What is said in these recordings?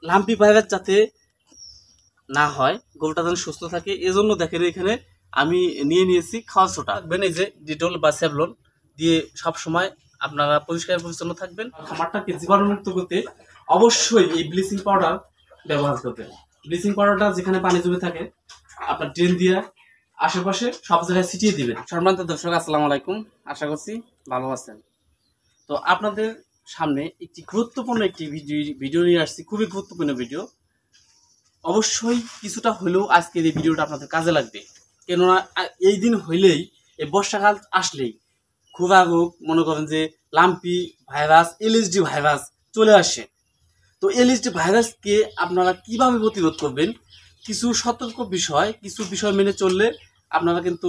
Lumpy virus যাতে না হয়, গরুটা যেন সুস্থ থাকে, এজন্য দেখেন এখানে আমি নিয়ে নিয়েছি খাওয়া সোটা। থাকবেন এই যে ডিটল বা স্যাভলন দিয়ে সব সময় আপনারা পরিষ্কার পরিচ্ছন্ন থাকবেন। খামারটাকে জীবাণুমুক্ত করতে অবশ্যই এই ব্লিচিং পাউডার ব্যবহার করবেন। ব্লিচিং পাউডারটা যেখানে পানি জমে থাকে আপনার ড্রেন দিয়ে আশেপাশে সব জায়গায় ছিটিয়ে দিবেন। সম্মানিত দর্শক, আসসালামু আলাইকুম, আশা করছি ভালো আছেন। তো আপনাদের সামনে একটি গুরুত্বপূর্ণ একটি ভিডিও নিয়ে আসছি, খুবই গুরুত্বপূর্ণ ভিডিও। অবশ্যই কিছুটা হলেও আজকের এই ভিডিওটা আপনাদের কাজে লাগবে, কেননা এই দিন হইলেই, এই বর্ষাকাল আসলেই খুব মনে করেন যে লাম্পি ভাইরাস, এলএসডি ভাইরাস চলে আসে। তো এলএসডি ভাইরাসকে আপনারা কিভাবে প্রতিরোধ করবেন, কিছু সতর্ক বিষয়, কিছু বিষয় মেনে চললে আপনারা কিন্তু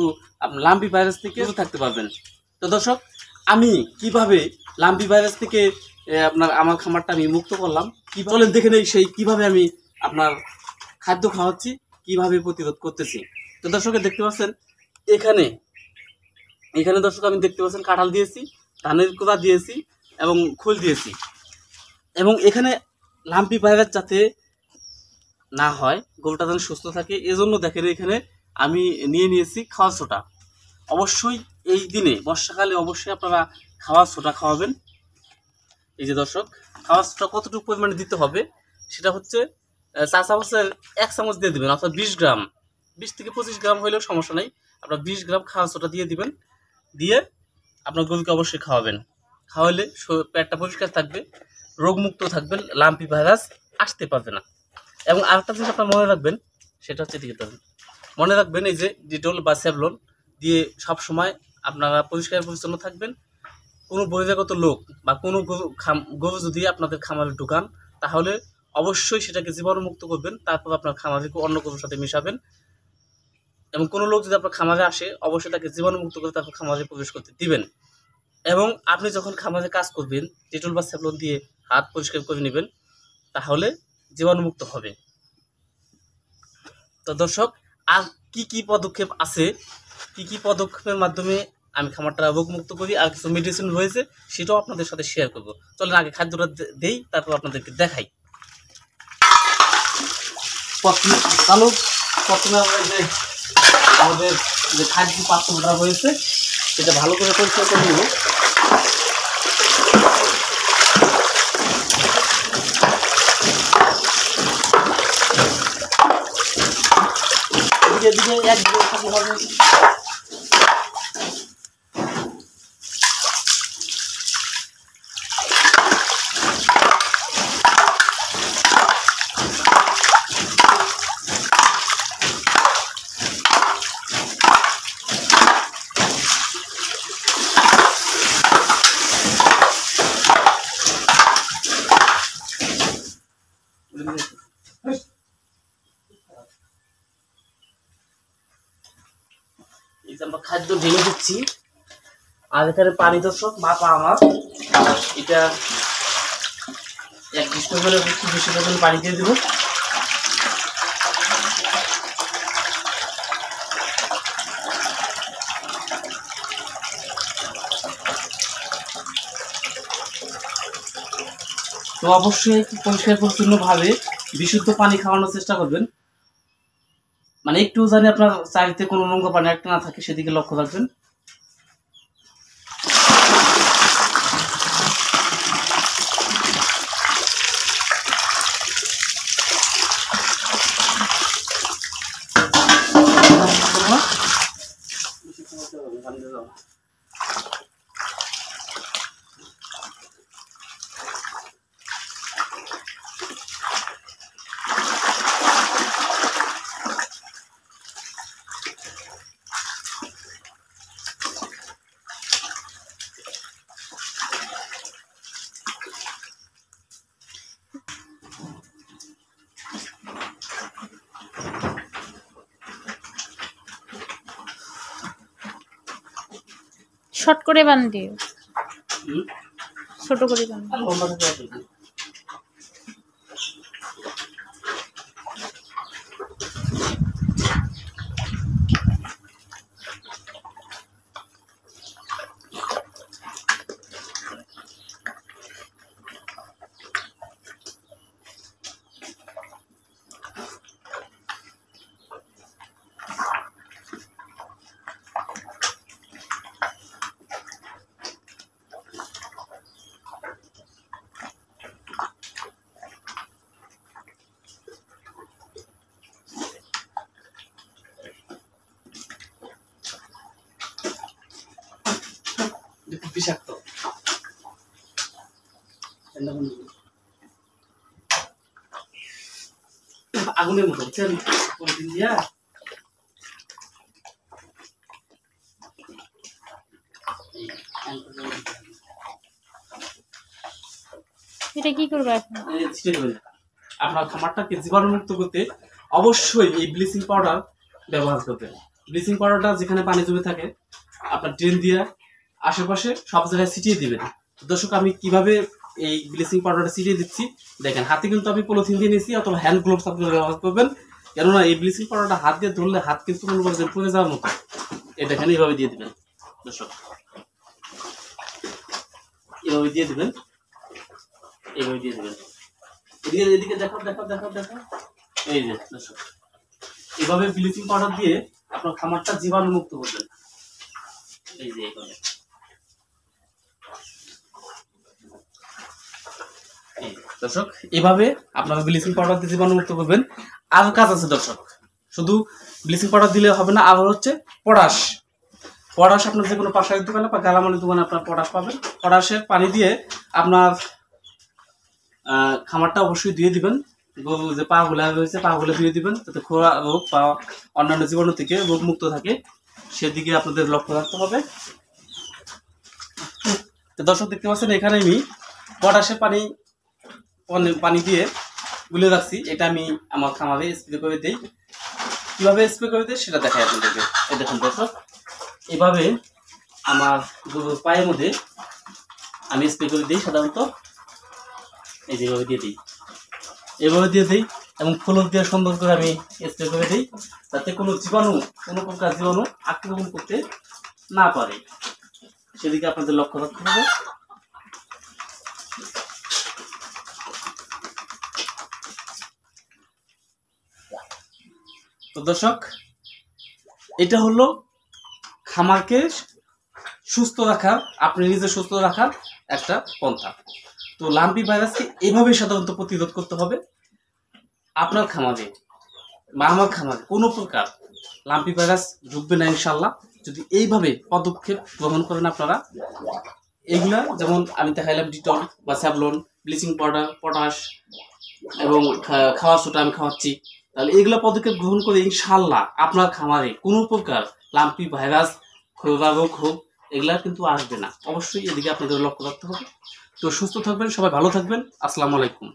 লাম্পি ভাইরাস থেকে থাকতে পারবেন। তো দর্শক, আমি কিভাবে লাম্পি ভাইরাস থেকে আমার খামারটা আমি মুক্ত করলাম, কি বলেন দেখে নেই সেই কিভাবে আমি আপনার খাদ্য খাওয়াচ্ছি, কিভাবে প্রতিরোধ করতেছি। তো দর্শকে দেখতে পাচ্ছেন এখানে দর্শক আমি দেখতে পাচ্ছেন কাঁঠাল দিয়েছি, ধানের কোড়া দিয়েছি এবং খোল দিয়েছি। এবং এখানে লাম্পি ভাইরাস যাতে না হয়, গরুটা যেন সুস্থ থাকে, এজন্য দেখেন এখানে আমি নিয়ে নিয়েছি খাওয়া সোটা। অবশ্যই এই দিনে বর্ষাকালে অবশ্যই আপনারা খাওয়া সোটা খাওয়াবেন। এই যে দর্শক, খাওয়া সোটা কতটুকু পরিমাণে দিতে হবে সেটা হচ্ছে 4 চামচের 1 চামচ দিয়ে দিবেন, অর্থাৎ 20 গ্রাম, 20 থেকে 25 গ্রাম হলেও সমস্যা নেই। আপনার 20 গ্রাম খাওয়া সোটা দিয়ে দিবেন, দিয়ে আপনার গরুকে অবশ্যই খাওয়াবেন। খাওয়ালে পেটটা পরিষ্কার থাকবে, রোগমুক্ত থাকবেন, লাম্পি ভাইরাস আসতে পারবে না। এবং আরেকটা জিনিস আপনার মনে রাখবেন, সেটা হচ্ছে দিকে মনে রাখবেন এই যে ডিটল বা স্যাভলন দিয়ে সব সময় আপনারা পরিষ্কার পরিচ্ছন্ন থাকবেন। কোনো বহিরাগত লোক বা কোনো গরু যদি আপনাদের খামারে ঢুকান, তাহলে অবশ্যই সেটাকে জীবাণুমুক্ত করবেন, তারপর আপনার খামারকে অন্য গরুর সাথে মিশাবেন। এবং কোনো লোক যদি আপনার খামারে আসে, অবশ্যই তাকে জীবাণুমুক্ত করে তারপর খামারে প্রবেশ করতে দিবেন। এবং আপনি যখন খামারে কাজ করবেন, ডিটল বা স্যাভলন দিয়ে হাত পরিষ্কার করে নেবেন, তাহলে জীবাণুমুক্ত হবে। তো দর্শক, আর কি কি পদক্ষেপ আছে, কি কি পদক্ষেপের মাধ্যমে আমি খামারটা রোগমুক্ত করি, আর কিছু মেডিসিন রয়েছে সেটাও আপনাদের সাথে শেয়ার করব। চলেন আগে খাদ্যটা দেই, তারপর আপনাদেরকে দেখাই। প্রথমে আমরা যে আমাদের যে খাদ্য পাত্রটা রয়েছে সেটা ভালো করে পরিষ্কার করে নেব। এদিকে একদিকে থাকতে হবে। আমরা খাদ্য ঢেলে দিচ্ছি, আর এখানে পানি দর্শক মাপা আমার, এটা 1 ডিশ করে একটু বেশি পরিমাণে পানি দিয়ে দেবো। তো অবশ্যই পরিষ্কার পরিচ্ছন্ন ভাবে বিশুদ্ধ পানি খাওয়ানোর চেষ্টা করবেন, মানে একটু জানি আপনার চারিতে কোনো নোংরা পানি একটা না থাকে সেদিকে লক্ষ্য রাখবেন। শর্ট করে বান দিও, ছোট করে বান দিও। বিষাক্ত। আগুনের মতো বুঝছেন, পলিথিন দিয়া এটা কি করবো এখন? ছিটে দেবেন। আপনার খামারটাকে জীবাণুমুক্ত করতে অবশ্যই এই ব্লিচিং পাউডার ব্যবহার করবেন। ব্লিচিং পাউডারটা যেখানে পানি জমে থাকে আপনার ড্রেন দিয়ে আশেপাশে সব জায়গায় ছিটিয়ে দিবেন। দর্শক, আমি কিভাবে এই ব্লিচিং পাউডারটা ছিটিয়ে দিচ্ছি দেখেন। হাতে কিন্তু আমি পলিথিন দিয়ে নিয়েছি, অথবা হ্যান্ড গ্লোভস আপনারা ব্যবহার করবেন, কেননা এই ব্লিচিং পাউডারটা হাত দিয়ে ধরলে হাত কিন্তু পড়ে যাওয়ার মতো। এটা এখানে এইভাবে দিয়ে দিবেন দর্শক, এভাবে দিয়ে দিবেন, এইভাবে দিয়ে দিবেন। এদিকে দেখো দেখো দেখো দেখো, এই যে দর্শক, এভাবে ব্লিচিং পাউডার দিয়ে আপনার খামারটা জীবাণু মুক্ত করবেন। এই যে এইভাবে, দর্শক এভাবে আপনারা ব্লিচিং পাউডার দিয়ে জীবাণু মুক্ত করবেন। আর কাজ আছে দর্শক, শুধু ব্লিচিং পাউডার দিলে হবে না, আর হচ্ছে পটাশ। পটাশ আপনার যে কোনো পাশারের দোকানে বা গালামালির দোকানে আপনার পটাশ পাবেন। পটাশের পানি দিয়ে আপনার খামারটা অবশ্যই ধুয়ে দিবেন। গরু যে পা গুলা রয়েছে পা গুলো ধুয়ে দিবেন, যাতে খোরা রোগ বা অন্যান্য জীবাণু থেকে রোগ মুক্ত থাকে, সেদিকে আপনাদের লক্ষ্য রাখতে হবে। তো দর্শক দেখতে পাচ্ছেন এখানে আমি পটাশের পানি দিয়ে গুলে রাখছি। এটা আমি আমার খামারে স্প্রে করে দিই। কিভাবে স্প্রে করে দিই সেটা দেখাই আপনাদেরকে। এই দেখুন দর্শক, এভাবে আমার গরুর পায়ের মধ্যে আমি স্প্রে করে দিই সাধারণত। এই যেভাবে দিয়ে দিই, এভাবে দিয়ে দিই, এবং ফলক দিয়ে সুন্দর করে আমি স্প্রে করে দিই, যাতে কোনো প্রকার জীবাণু আক্রমণ করতে না পারে, সেদিকে আপনাদের লক্ষ্য রাখতে হবে। তো দর্শক, এটা হলো খামারকে সুস্থ রাখার, আপনি নিজে সুস্থ রাখার একটা পন্থা। তো লাম্পি ভাইরাসকে এভাবে সাধারণত প্রতিরোধ করতে হবে। আপনার খামারে বা আমার খামারে কোনো প্রকার লাম্পি ভাইরাস ঢুকবে না ইনশাল্লাহ, যদি এইভাবে পদক্ষেপ গ্রহণ করেন আপনারা। এগুলা যেমন আমি দেখাইলাম, ডিটল বা স্যাভলন, ব্লিচিং পাউডার, পটাশ এবং খাওয়া সোটা আমি খাওয়াচ্ছি, তাহলে এগুলো পদক্ষেপ গ্রহণ করে ইনশাল্লাহ আপনার খামারে কোনো প্রকার লাম্পি ভাইরাস, খোরা রোগ হোক, এগুলা কিন্তু আসবে না। অবশ্যই এদিকে আপনাদের লক্ষ্য রাখতে হবে। তো সুস্থ থাকবেন, সবাই ভালো থাকবেন। আসসালামু আলাইকুম।